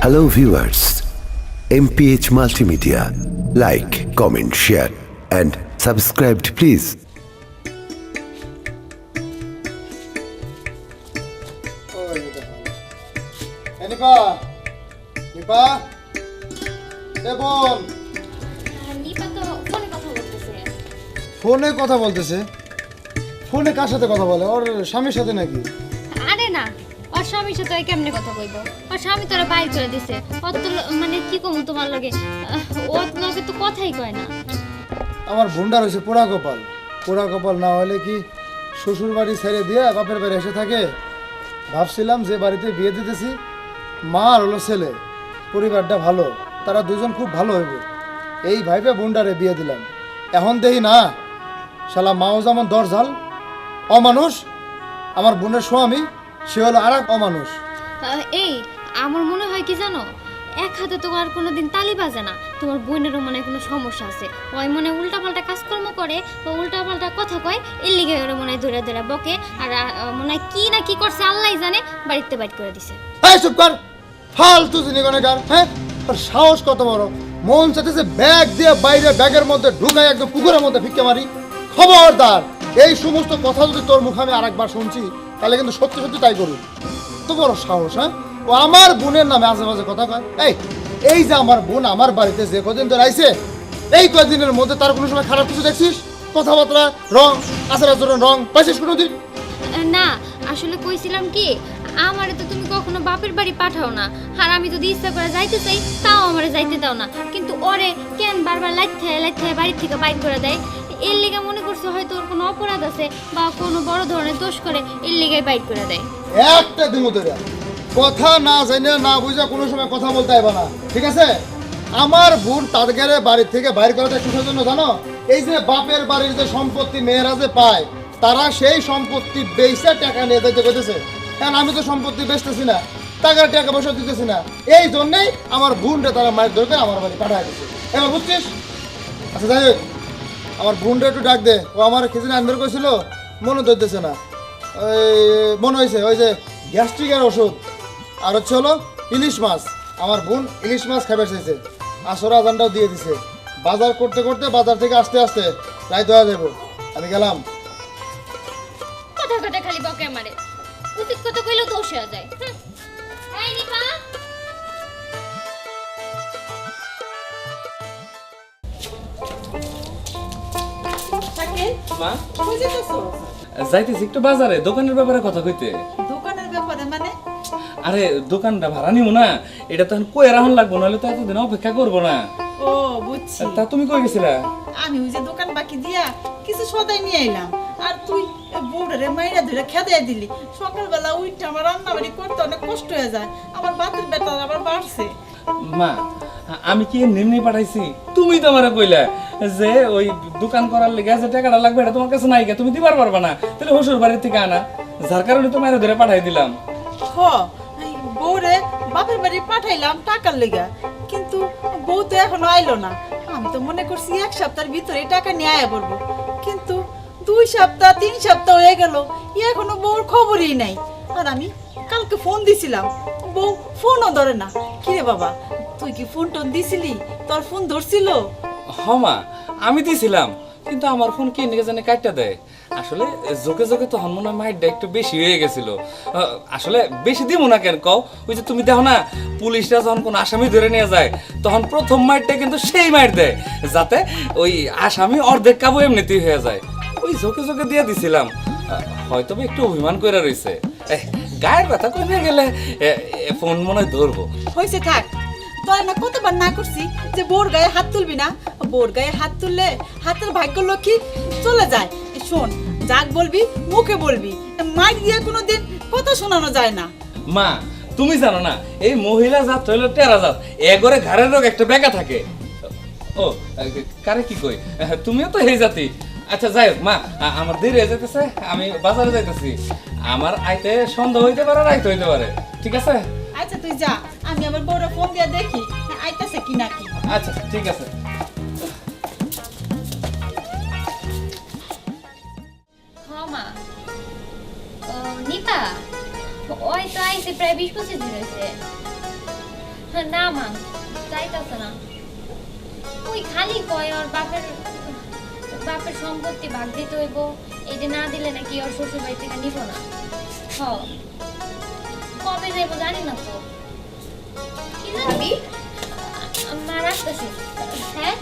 Hello viewers, MPH Multimedia. Like, comment, share and subscribe please. Nipa Nipa এ বোন নিপা তো ফোনে কথা বলতেছে। ফোনে কথা বলতেছে? ফোনে কার সাথে কথা বলে? ওর স্বামীর সাথে নাকি? আরে না, ওর স্বামীর সাথে কেমনে কথা কইব? ওর স্বামী তোরা বাইর করে দিছে। ওর তো মানে কি কমু তোমার লগে, ওর লগে তো কথাই কয় না। আমার বোনটার হয়েছে পোড়া কপাল। পোড়া কপাল না হলে কি শ্বশুর বাড়ি ছেড়ে দিয়ে বাপের বাড়ি এসে থাকে? ভাবছিলাম যে বাড়িতে বিয়ে দিতেছি, মা আর হলো ছেলে, পরিবারটা ভালো, তারা দুজন খুব ভালো হইব, এই ভাইবে বোনটারে বিয়ে দিলাম। এখন দেখি না, শালা মাও যেমন দরজাল অমানুষ, আমার বোনের স্বামী সে হলো আর এক অমানুষ। এই আমার মনে হয় কি জানো, এক হাতে তো আর কোনোদিন তালি বাজে না। তোমার বোনেরও মনে হয় কোনো সমস্যা আছে। ওই মনে উল্টাপাল্টা কাজকর্ম করে বা উল্টাপাল্টা কথা কয়, এর লিগে ওরা মনে হয় ধরে ধরে বকে। আর মনে হয় কি না কি করছে আল্লাহ জানে, বাড়িতে বাইট করে দিছে। এই চুপ কর, ফালতু জিনিসগার। হ্যাঁ, তোর সাহস কত বড়! মন চাইতেছে ব্যাগ দিয়ে বাইরে ব্যাগের মধ্যে ঢুকাই একদম পুকুরের মধ্যে ফিক্কে মারি। খবরদার, এই সমস্ত কথা যদি তোর মুখে আমি আরেকবার শুনছি, তাহলে কিন্তু সত্যি সত্যি তাই করুন। তো বড় সাহস! হ্যাঁ, ও আমার বোনের নামে আজে বাজে কথা কয়। এই যে আমার বোন আমার বাড়িতে যে কদিন ধরে আইছে, এই কদিনের মধ্যে তার কোনো সময় খারাপ কিছু দেখছিস? কথাবার্তা রং, আচার আচরণ রং পাইছিস কোনোদিন? না, আসলে কইছিলাম কি, আমারে তো তুমি কখনো বাপের বাড়ি পাঠাও না। আর আমি যদি ইচ্ছা করে যাইতে চাই, তাও আমারে যাইতে দাও না। কিন্তু ওরে কেন বারবার লাইতে বাড়ি থেকে বাইর করে দেয়? এর লিগে মনে করছে হয়তো ওর কোনো অপরাধ আছে বা কোনো বড় ধরনের দোষ করে, এর লিগে বাইর করে দেয়। একটা দিমু ধরে কথা না জানে না বুঝা কোনো সময় কথা বলতে আইবা না, ঠিক আছে? আমার বোন তাদের বাড়ি থেকে বাইর করাটা কিসের জন্য জানো? এই যে বাপের বাড়ির যে সম্পত্তি মেয়েরা যে পায়, তারা সেই সম্পত্তি বেচে টাকা নিয়ে যেতে কইতেছে। কারণ আমি তো সম্পত্তি বেচতেছি না, টাকা পয়সা দিতেছি না, এই জন্যই আমার বোনটা তারা মায়ের দরকার আমার বাড়ি পাঠায় দিচ্ছে। এবার বুঝছিস? আচ্ছা যাই হোক, আমার বোনটা একটু ডাক দে। ও আমার খিচুড়ি আনবার কইছিল, মনে ধরতেছে না। ওই মনে হয়েছে ওই যে গ্যাস্ট্রিকের ওষুধ আর হচ্ছে হলো ইলিশ মাছ। আমার বোন ইলিশ মাছ খাবার চাইছে, আসরা আজানটাও দিয়ে দিছে। বাজার করতে করতে বাজার থেকে আসতে আসতে রাত হয়ে যাবো। আমি গেলাম। কথা কথা খালি বকে আমারে, উচিত কথা কইলেও দোষ হয়ে যায়। এই নিপা, মা কই যাইতেছো? যাইতেছি একটু বাজারে, দোকানের ব্যাপারে কথা কইতে। দোকানের ব্যাপারে মানে? আরে দোকানটা ভাড়া নিব না, এটা তখন কই রাহন লাগবো, নাহলে তো এতদিন অপেক্ষা করবো না। ও বুঝছি। তা তুমি কই গেছিলা? আমি ওই যে দোকান বাকি দিয়া কিছু সদাই নিয়ে আইলাম, আর তুই বউডারে মাইরা ধরে খেদাই দিলি। সকালবেলা উইঠা আমার রান্না বাড়ি করতে অনেক কষ্ট হয়ে যায়, আমার বাতের ব্যথা আবার বাড়ছে। মা আমি কি এমনি পাঠাইছি? তুমি তো আমারে কইলা যে ওই দোকান করার লেগে যে টাকাটা লাগবে এটা তোমার কাছে নাই, তুমি দিবার পারবা না, তাহলে শ্বশুর বাড়ির থেকে আনা, যার কারণে তো মায়ের ধরে পাঠাই দিলাম। হ, এই বউরে বাপের বাড়ি পাঠাইলাম টাকার লেগা, কিন্তু বউ তো এখনো আইলো না। আমি তো মনে করছি এক সপ্তাহের ভিতরে টাকা নিয়ে আয়া পড়বো, কিন্তু 2 সপ্তাহ 3 সপ্তাহ হয়ে গেল, এখনো বউর খবরই নাই। আর আমি কালকে ফোন দিছিলাম, বউ ফোনও ধরে না। কিরে বাবা, তুই কি ফোন টোন দিছিলি? তোর ফোন ধরছিল? হমা আমি দিছিলাম, কিন্তু আমার ফোন কে নিয়ে জানে কাটটা দেয়। আসলে জোকে জোকে তখন মনে হয় মাইটটা একটু বেশি হয়ে গেছিল। আসলে বেশি দিব না কেন কও? ওই যে তুমি দেখো না, পুলিশরা যখন কোনো আসামি ধরে নিয়ে যায়, তখন প্রথম মাইটটা কিন্তু সেই মাইট দেয়, যাতে ওই আসামি অর্ধেক কাবু এমনিতেই হয়ে যায়। ওই জোকে জোকে দিয়ে দিছিলাম, হয়তো বা একটু অভিমান করে রয়েছে। গায়ের কথা কমে গেলে ফোন মনে হয় ধরবো। হয়েছে থাক, তোর না কতবার না করছি যে বোর গায়ে হাত তুলবি না। বোর গায়ে হাত তুললে হাতের ভাগ্য লক্ষ্মী চলে যায়। শোন, যাক বলবি মুখে বলবি, মাইক দিয়ে কোনোদিন কথা শোনানো যায় না। মা তুমি জানো না, এই মহিলা জাত হইলো টেরা জাত, এগরে ঘাড়ের রোগ একটা বেকা থাকে। ও কারে কি কই, তুমিও তো এই জাতি। আচ্ছা যাই হোক মা, আমার দেরি হয়ে যেতেছে, আমি বাজারে যাইতেছি। আমার আইতে সন্ধ্যা হইতে পারে, রাইতে হইতে পারে, ঠিক আছে? আচ্ছা তুই যা, আমি আবার বউরে ফোন দিয়ে দেখি আইতাছে কি নাকি। আচ্ছা ঠিক আছে। মা, নিপা ওই তো আইসে প্রায় 20-25 দিন হয়েছে। না মা, চাইতাছে না। ওই খালি কয় ওর বাপের সম্পত্তি ভাগ দিতে হইব, এটা না দিলে নাকি ওর শ্বশুর বাড়ি থেকে নিব না। কবে যাইব জানি না তো। কি জানি মা, রাখতেছি। হ্যাঁ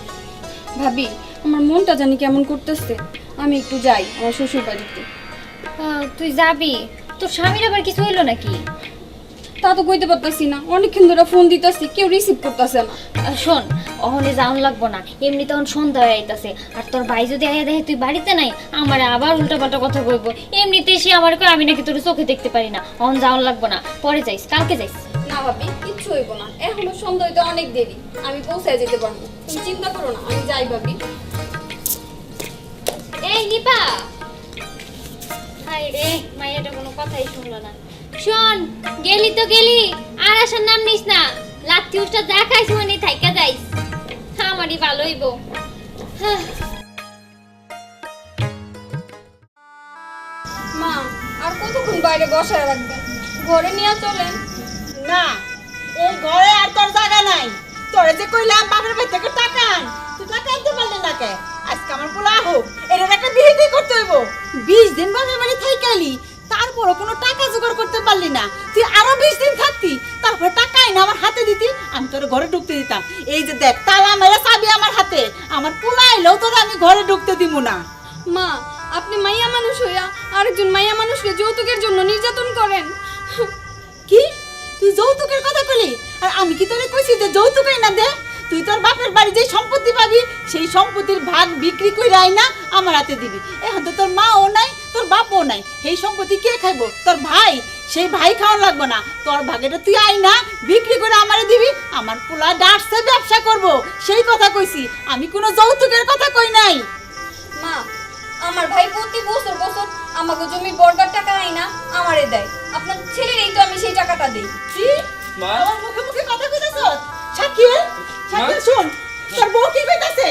ভাবি, আমার মনটা জানি কেমন করতেছে, আমি একটু যাই আমার শ্বশুর বাড়িতে। তুই যাবি? তোর স্বামীর আবার কিছু হইলো নাকি? তা তো কইতে পারতাছি না, অনেকক্ষণ ধরে ফোন দিতেছি, কেউ রিসিভ করতেছে না। শোন, অহনে যাওন লাগবো না, এমনি তখন সন্ধ্যা হয়ে আইতাছে। আর তোর ভাই যদি আইয়া দেখে তুই বাড়িতে নাই, আমার আবার উল্টাপাল্টা কথা কইব। এমনিতে সে আমার কই আমি নাকি তোর চোখে দেখতে পারি না। অহন যাওন লাগবো না, পরে যাইস, কালকে যাইস। না ভাবি, কিচ্ছু হইব না, এখনো সন্ধ্যা হইতে অনেক দেরি, আমি পৌঁছায় যেতে পারবো, তুমি চিন্তা করো না, আমি যাই ভাবি। এই নিপা, হাই রে, মাইয়াটা কোনো কথাই শুনলো না। শোন, গেলি তো গেলি, আর আসার নাম নিস না। লাত্তি উষ্টা যা খাইস মানে থাইকা যাইস, আমারই ভালো হইব। মা, আর কতক্ষণ বাইরে বসায় রাখবেন, ঘরে নিয়ে চলেন। না, এই ঘরে আর তোর জায়গা নাই। তোরে যে কইলাম বাপের বাড়ি থেকে টাকা আন, তুই টাকা আনতে পারলি না কে? আজকে আমার পোলা হোক, এর একটা বিয়ে করতে হইব। 20 দিন বাপের বাড়ি থাইকালি, তারপরও কোনো টাকা জোগাড় করতে পারলি না। তুই আরো 20 দিন থাকতি, তারপর টাকা আইনা আমার হাতে দিতি, আমি তোর ঘরে ঢুকতে দিতাম। এই যে দেখ, তালা মেরে চাবি আমার হাতে, আমার পোলা এলেও তোর আমি ঘরে ঢুকতে দিব না। মা, আপনি মাইয়া মানুষ হইয়া আরেকজন মাইয়া মানুষকে যৌতুকের জন্য নির্যাতন করেন। কি? তুই যৌতুকের কথা কইলি? আর আমি কি তোরে কইছি যে যৌতুকই না দে? তুই তোর বাপের বাড়ি যে সম্পত্তি পাবি, সেই সম্পত্তির ভাগ বিক্রি করে আইনা আমার হাতে দিবি। এখন তো তোর মাও নাই, তোর বাপও নাই, সেই সম্পত্তি কে খাইবো? তোর ভাই। সেই ভাই খাওয়ান লাগবে না, তোর ভাগেটা তুই আইনা বিক্রি করে আমারে দিবি। আমার পোলা ডাটসে ব্যবসা করব, সেই কথা কইছি, আমি কোনো যৌতুকের কথা কই নাই। মা, আমার ভাই প্রতি বছর বছর আমাকে জমি বর্গার টাকা আইনা আমারে দেয়, আপনার ছেলেরই তো আমি সেই টাকাটা দেই। কি? মা? আমার মুখে মুখে কথা কইতাছ? শাকিল, শাকিল শুন, তোর বউ কি কইতাছে?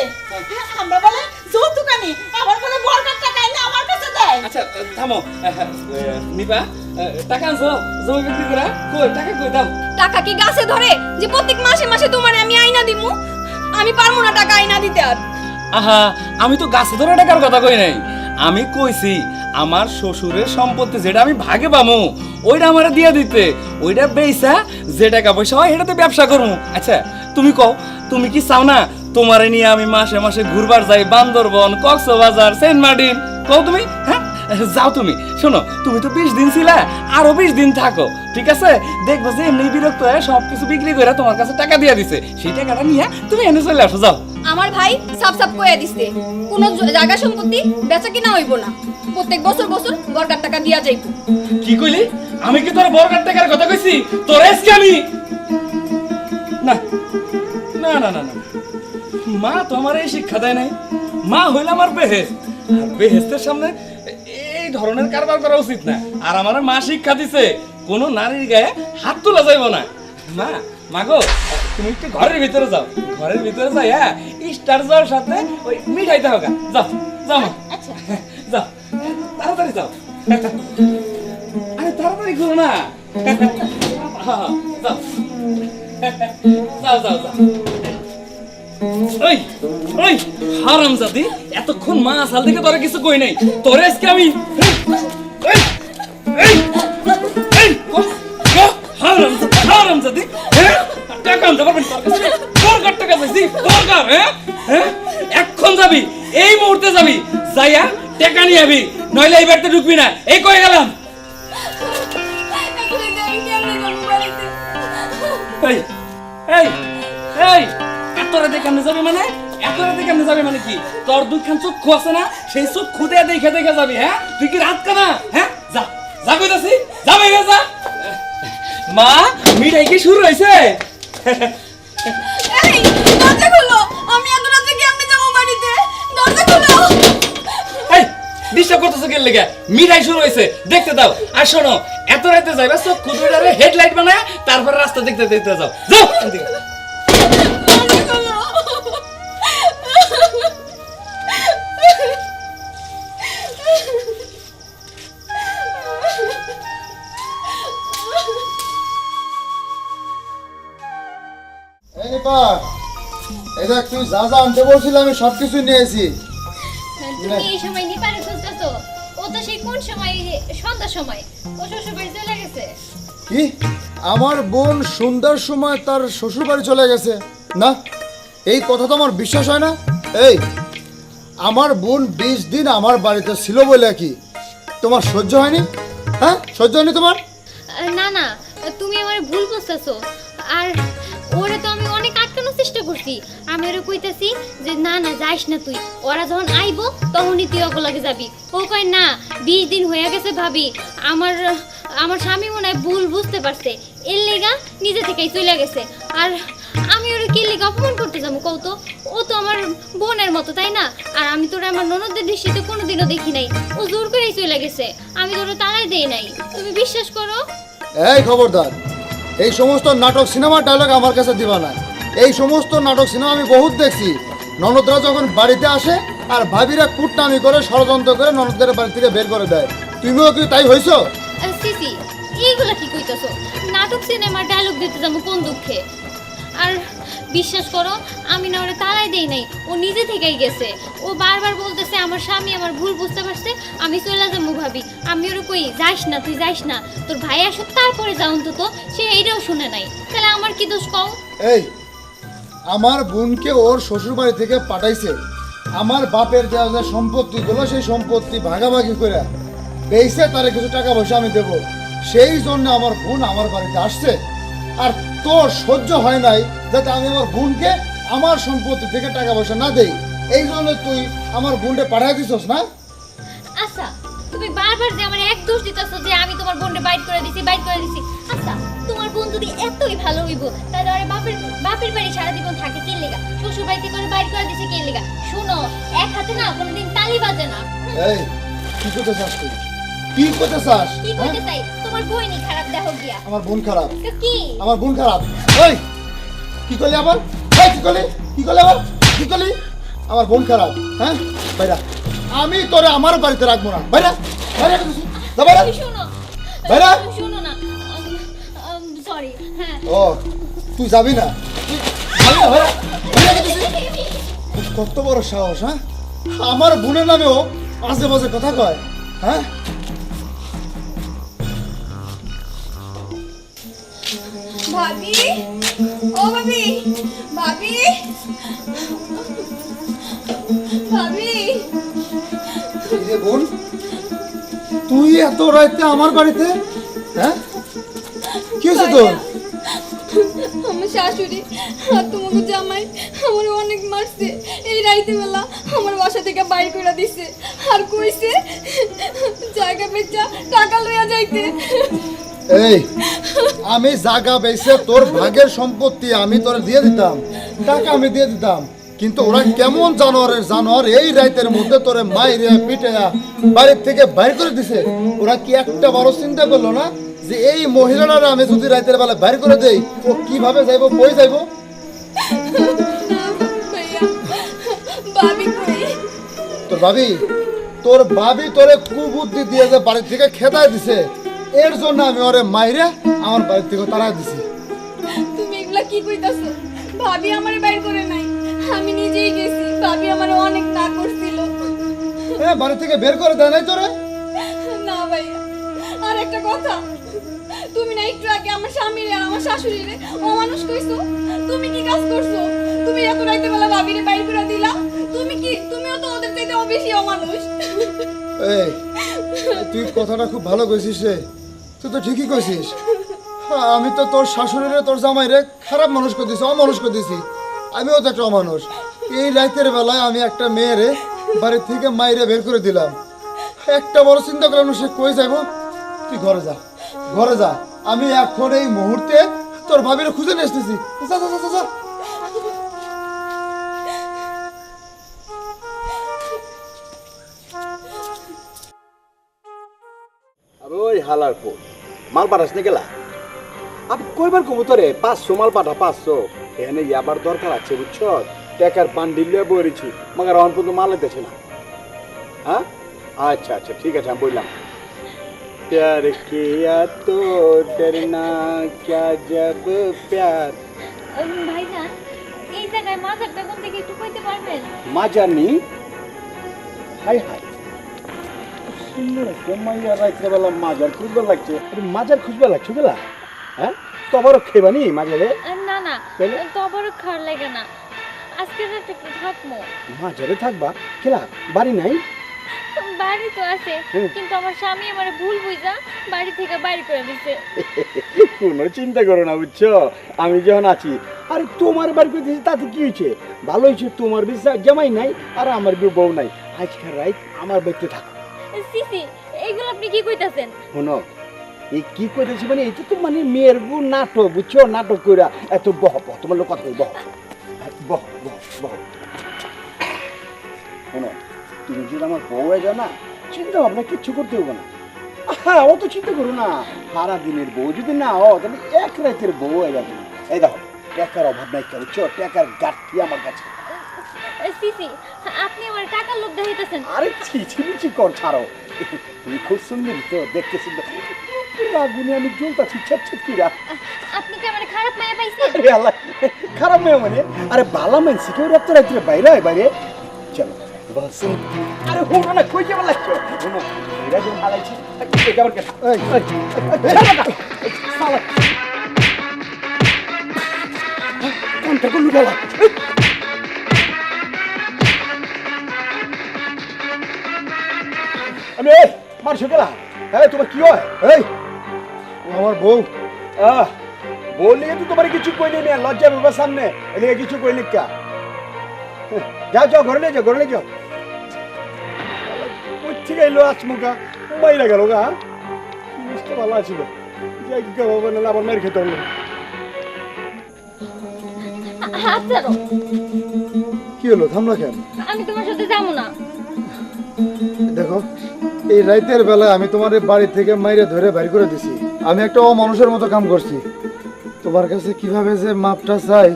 আমরা বলে যৌতুক আনি, আবার বলে বর্গার টাকা আইনা আমার কাছে দেয়। আচ্ছা থামো, নিপা, টাকা আনছো জমি বিক্রি করে? কই টাকা, কই দাও। টাকা কি গাছে ধরে যে প্রত্যেক মাসে মাসে তোমারে আমি আইনা দিমু? আমি পারবো না টাকা আইনা দিতে। আর আহা, আমি তো গাছে ধরে টাকার কথা কই নাই, আমি কইছি আমার শ্বশুরের সম্পত্তি যেটা আমি ভাগে পামু ওইটা আমারে দিয়ে দিতে, ওইটা বেইসা যে টাকা পয়সা হয় সেটাতে ব্যবসা করবো। আচ্ছা তুমি কও, তুমি কি চাও না তোমারে নিয়ে আমি মাসে মাসে ঘুরবার যাই বান্দরবন, কক্সবাজার, সেন্ট মার্টিন? কও তুমি? হ্যাঁ যাও তুমি। শোনো, তুমি তো 20 দিন ছিলা, আরো 20 দিন থাকো, ঠিক আছে? দেখবো যে এমনি বিরক্ত হয়ে সবকিছু বিক্রি করে তোমার কাছে টাকা দিয়ে দিছে, সেই টাকাটা নিয়ে তুমি এনে চলে আসো। যাও। আমার ভাই সাপ সাপ কইয়া দিছে, কোন জায়গা সম্পত্তি বেচা কিনা হইব না, প্রত্যেক বছর বছর বর্গার টাকা দিয়া যাইব। কি কইলি? আমি কি তোর বর্গার টাকার কথা কইছি? তোর আজকে আমি না না না না না, মা তো আমার এই শিক্ষা দেয় নাই। মা হইল আমার বেহেস্ত, আর বেহেস্তের সামনে এই ধরনের কারবার করা উচিত না। আর আমার মা শিক্ষা দিছে কোনো নারীর গায়ে হাত তোলা যাইব না। মা, মাগো, তুমি একটু ঘরের ভিতরে যাও, ঘরের ভিতরে যাই, হ্যাঁ স্টার জয়ের সাথে ওই মিঠাইতে হোক। যাও যাও মা, আচ্ছা যাও, তাড়াতাড়ি যাও। আরে তাড়াতাড়ি করো না। যাও যাও যাও যাও। ওই ওই হারামজাদি, এতক্ষণ মা আসাল থেকে তোরা কিছু কই নাই, তোরে আজকে আমি হারামজাদি, হ্যাঁ টাকা আনতে পারবেন তোর কাছে? দরকার টাকা চাইছি, দরকার। হ্যাঁ হ্যাঁ, এক্ষণ যাবি, এই মুহূর্তে যাবি, যাইয়া টাকা নিয়ে আবি, নইলে এই বাড়িতে ঢুকবি না। এই কয়ে গেলাম। এই এই এই, এত রাতে কেমনে যাবি মানে? এত রাতে কেমনে যাবি মানে কি? তোর দুইখান চক্ষু আছে না, সেই চক্ষু দিয়ে দেখে দেখে যাবি। হ্যাঁ তুই কি রাত কানা? হ্যাঁ যা যা, কইতাছি যা, বাইরে যা। মা, মিঠাই কি শুরু হয়েছে? এই দরজা খোলো, আমি এত রাতে কেমনে যাব বাড়িতে? দরজা খোলো। এই ডিস্টার্ব করতেছ কেন লেগে? মিঠাই শুরু হয়েছে, দেখতে দাও। আর শোনো, এত রাতে যাইবা চক্ষু দুইটারে হেডলাইট বানায়, তারপর রাস্তা দেখতে দেখতে যাও। যাও এদিকে। দরজা খোলো। এই পা এই দেখ তুই যা যা আনতে বলছিলাম আমি সব কিছু নিয়েছি। তুমি এই সময় নিপারে খুঁজতেছো? ও তো সেই কোন সময়, সন্ধ্যার সময় ও শ্বশুর বাড়ি চলে গেছে। কি আমার বোন সন্ধ্যার সময় তার শ্বশুর বাড়ি চলে গেছে? না, এই কথা তো আমার বিশ্বাস হয় না। এই আমার বোন 20 দিন আমার বাড়িতে ছিল বলে কি তোমার সহ্য হয়নি? হ্যাঁ, সহ্য হয়নি তোমার? না না, তুমি আমার ভুল বুঝতেছো। আর ওরে তো আমি অনেক আটকানোর চেষ্টা করছি। আমি ওরে কইতাছি যে না না যাইস না তুই, ওরা যখন আইবো তখনই তুই ওগুলাকে যাবি। ও কয় না, 20 দিন হয়ে গেছে ভাবি, আমার আমার স্বামী মনে হয় ভুল বুঝতে পারছে, এর লেগা নিজে থেকেই চলে গেছে। আর আমি ওরে কি লেগে অপমান করতে যাবো কও তো? ও তো আমার বোনের মতো, তাই না? আর আমি তোরা আমার ননদের দৃষ্টিতে কোনোদিনও দেখি নাই। ও জোর করেই চলে গেছে, আমি তোরা তারাই দেই নাই। তুমি বিশ্বাস করো। এই খবরদার, এই সমস্ত নাটক সিনেমা ডায়লগ আমার কাছে দিবা না। এই সমস্ত নাটক সিনেমা আমি বহুত দেখছি। ননদরা যখন বাড়িতে আসে আর ভাবিরা কুটনামি করে ষড়যন্ত্র করে ননদদের বাড়ি থেকে বের করে দেয়। তুমিও কি তাই হইছো? সিসি, এইগুলা কি কইতাছো? নাটক সিনেমার ডায়লগ দিতে যাবো কোন দুঃখে? আর বিশ্বাস করো, আমি না ওরে তাড়াই দেই নাই, ও নিজে থেকেই গেছে। ও বারবার বলতেছে আমার স্বামী আমার ভুল বুঝতে পারছে, আমি চলে যাবো ভাবি। আমি ওরে কই যাইস না, তুই যাইস না, তোর ভাই আসুক তারপরে যাও অন্তত। সে এইটাও শুনে নাই, তাহলে আমার কি দোষ কও? এই আমার বোনকে ওর শ্বশুর বাড়ি থেকে পাঠাইছে আমার বাপের দেওয়া যে সম্পত্তিগুলো, সেই সম্পত্তি ভাগাভাগি করে বেইছে তারে কিছু টাকা পয়সা আমি দেবো। সেই জন্য আমার বোন আমার বাড়িতে আসছে। আর তোর সহ্য হয় নাই যাতে আমি আমার বোনকে আমার সম্পত্তি থেকে টাকা পয়সা না দেই, এই জন্য তুই আমার বোনকে পাঠাই দিছস না? আচ্ছা, তুমি বারবার যে আমার এক দোষ দিতেছো যে আমি তোমার বোনকে বাইট করে দিছি, বাইট করে দিছি। আচ্ছা, তোমার বোন যদি এতই ভালো হইব তাহলে ওর বাপের বাড়ি সারা জীবন থাকে কে লেগা? শ্বশুর বাড়ি থেকে বাইট করে দিছে কে লেগা? শুনো, এক হাতে না কোনোদিন তালি বাজে না। এই কি করতে চাস তুই? কি করতে চাস? কি করতে চাই? তোমার বোনই খারাপ, দেখো গিয়া। আমার বোন খারাপ? তো কি? আমার বোন খারাপ? এই কি করলি আবার? এই কি করলি? কি করলি আবার? কি করলি? আমার বোন খারাপ? হ্যাঁ, বাইরা। আমি তোরে আমার বাড়িতে রাখবো না। বাইরা, বাইরা কিছু যা, বাইরা, শুনো, বাইরা। শুনো না, সরি। হ্যাঁ, ও তুই যাবি না? তুই যাবি না? বাইরা, বাইরা কিছু। কত বড় সাহস! হ্যাঁ, আমার বোনের নামেও আজে বাজে কথা কয়। হ্যাঁ, ভাবি, ও ভাবি, ভাবি, ভাবি, এই যে বোন, তুই এত রাইতে আমার বাড়িতে? হ্যাঁ, কি হয়েছে তোর? আমার শাশুড়ি আর তোমাকে জামাই আমার অনেক মারছে। এই রাইতে বেলা আমার বাসা থেকে বাইর করে দিছে আর কইছে জায়গা বেচা টাকা লইয়া যাইতে। এই আমি জায়গা বেচে তোর ভাগের সম্পত্তি আমি তোর দিয়ে দিতাম, টাকা আমি দিয়ে দিতাম, কিন্তু ওরা কেমন জানোয়ার এই রাইতের মধ্যে তোরে মাইরে পিটে বাড়ির থেকে বাইর করে দিছে। ওরা কি একটা বড় চিন্তা করলো না যে এই মহিলারা আমি যদি রাইতের বেলা বাইর করে দেই ও কিভাবে যাইবো, কই যাইবো? ভাইয়া, ভাবি কই? তোর ভাবি তোরে কুবুদ্ধি দিয়ে যে বাড়ি থেকে খেদায় দিছে, এর জন্য আমি ওরে মাইরে আমার বাড়ি থেকে তাড়াই দিছি। তুমি এগুলা কি কইতাছো? ভাবি আমারে বাইর করে নাই, আমি নিজেই গেছি। ভাবি আমারে অনেক না করছিল। বাড়ি থেকে বের করে দেয় নাই তোরে? না ভাইয়া, আর একটা কথা, তুমি না একটু আগে আমার স্বামীরে আর আমার শাশুড়িরে অমানুষ কইছো? তুমি কি কাজ করছো? তুমি এত রাইতে বেলা ভাবিরে বাইর করে দিলা। তুমিও তো ওদের চাইতে বেশি অমানুষ। এই তুই কথাটা খুব ভালো কইছিস রে, তুই তো ঠিকই কইছিস। আমি তো তোর শাশুড়িরে তোর জামাইরে খারাপ মানুষ করে দিছি, অমানুষ করে দিছি। আমিও তো একটা অমানুষ। এই রাতের বেলায় আমি একটা মেয়েরে বাড়ি থেকে মাইরে বের করে দিলাম। একটা বড় চিন্তা করলাম সে কই যাইবো। তুই ঘরে যা, ঘরে যা, আমি এখন এই মুহূর্তে তোর ভাবিরে খুঁজে নিয়ে আসতেছি। যা যা যা যা। ওই হালার পো মাল পাঠাস না গেলা? আমি কইবার কমু তোরে 500 মাল পাঠা, 500 এখানে আবার দরকার আছে বুঝছ? টাকার পান্ডিল লিয়ে বইরেছি, মগার অন পর্যন্ত মাল দিতেছে না। হ্যাঁ, আচ্ছা আচ্ছা ঠিক আছে, আমি বললাম। प्यार किया तो डरना क्या जब प्यार ভাইজান এই জায়গায় মাজারটা কোন দিকে একটু কইতে পারবেন? মাজানি হাই হাই সুন্দর একটা মাইয়া রাত্রেবেলা মাজার খুঁজবে লাগছে মাজার খুঁজবে লাগছে বেলা হ্যাঁ তবরক খেবানি মাজারে না না তাহলে? তো আবার খাওয়ার লাগে না, আজকে রাতে একটু থাকবো। মাজারে থাকবা খেলা বাড়ি নাই বাড়ি তো আছে, হুম। কিন্তু আমার স্বামী আমার ভুল বুঝা বাড়ি থেকে বাইরে করে দিছে। কোনো চিন্তা করো না বুঝছো আমি যখন আছি আর তোমার বাড়ি করে দিয়েছি তাতে কি হয়েছে ভালো হয়েছে তোমার বিশ্বাস জামাই নাই আর আমার বউ নাই আজকাল রাত আমার বাড়িতে থাকো সিসি এগুলো আপনি কি কইতাছেন? শোনো এই কি করেছি মানে এটা তো মানে মেয়ের গু নাটক বুঝছো নাটক কইরা এত বহ বহ তোমার লোক কথা বল বহ বহ বহ বহ শোনো তুমি যদি আমার বউ হয়ে যাও না চিন্তা ভাবনা কিচ্ছু করতে হবে না হ্যাঁ অত চিন্তা করো না সারা দিনের বউ যদি না হও তাহলে এক রাতের বউ হয়ে যাবে এই দেখো টাকার অভাব নাই কেন বুঝছো টাকার গাঠি আমার কাছে সিসি আপনি আমার টাকার লোভ দেখাইতেছেন। আরে ছিছি কর ছাড়ো তুমি খুব সুন্দর তো দেখতে সুন্দর আগুনে আমি জ্বলতাছি ছেপ ছেপ কিরা আপনি কি আমার খারাপ মায়া পাইছেন? আরে আল্লাহ খারাপ মেয়ে মানে আরে বালা মানছি কেউ রাত্রে রাত্রে বাইরে হয় বাইরে চলো বসুন আরে হুনো না কই যাবার লাগছো হুনো এরা যখন হালাইছি এটা আবার কেন এই সালা কোনটা কোন গেলা আমি এই মারছো গেলা হ্যাঁ তোমার কি হয় এই ও আমার বউ। আহ বললি তো তোমার কিছু কই নেই লজ্জা বাবার সামনে এদিকে কিছু কই নি কা যাও যাও ঘরে নিয়ে যাও ঘরে নিয়ে যাও কোথা গেলো আচমুকা বাইরে গেল গা জিনিসটা ভালো আছিল যাই কি খাবো না আবার মার খেতে হলো হাত ছাড়ো, কি হলো থামলা কেন? আমি তোমার সাথে যাবো না। দেখো এই রাতের বেলায় আমি তোমার এই বাড়ি থেকে মাইরে ধরে বের করে দিছি, আমি একটা অমানুষের মতো কাম করছি। তোমার কাছে কিভাবে যে মাপটা চাই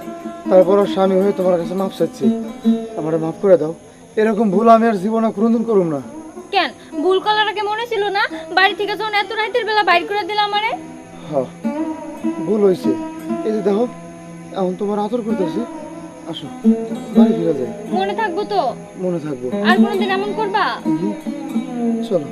তারপরও স্বামী হয়ে তোমার কাছে মাপ চাচ্ছি, আমার মাফ করে দাও। এরকম ভুল আমি আর জীবনে কোনোদিন করুম না। কেন ভুল করার আগে মনে ছিল না বাড়ি থেকে যখন এত রাতের বেলা বাইর করে দিলাম আমারে? হ্যাঁ ভুল হয়েছে, এই যে দেখো এখন তোমার আদর করতেছি, আসো বাড়ি ফিরে যাই। মনে থাকবো তো? মনে থাকবো। আর কোনোদিন এমন করবা? চলো।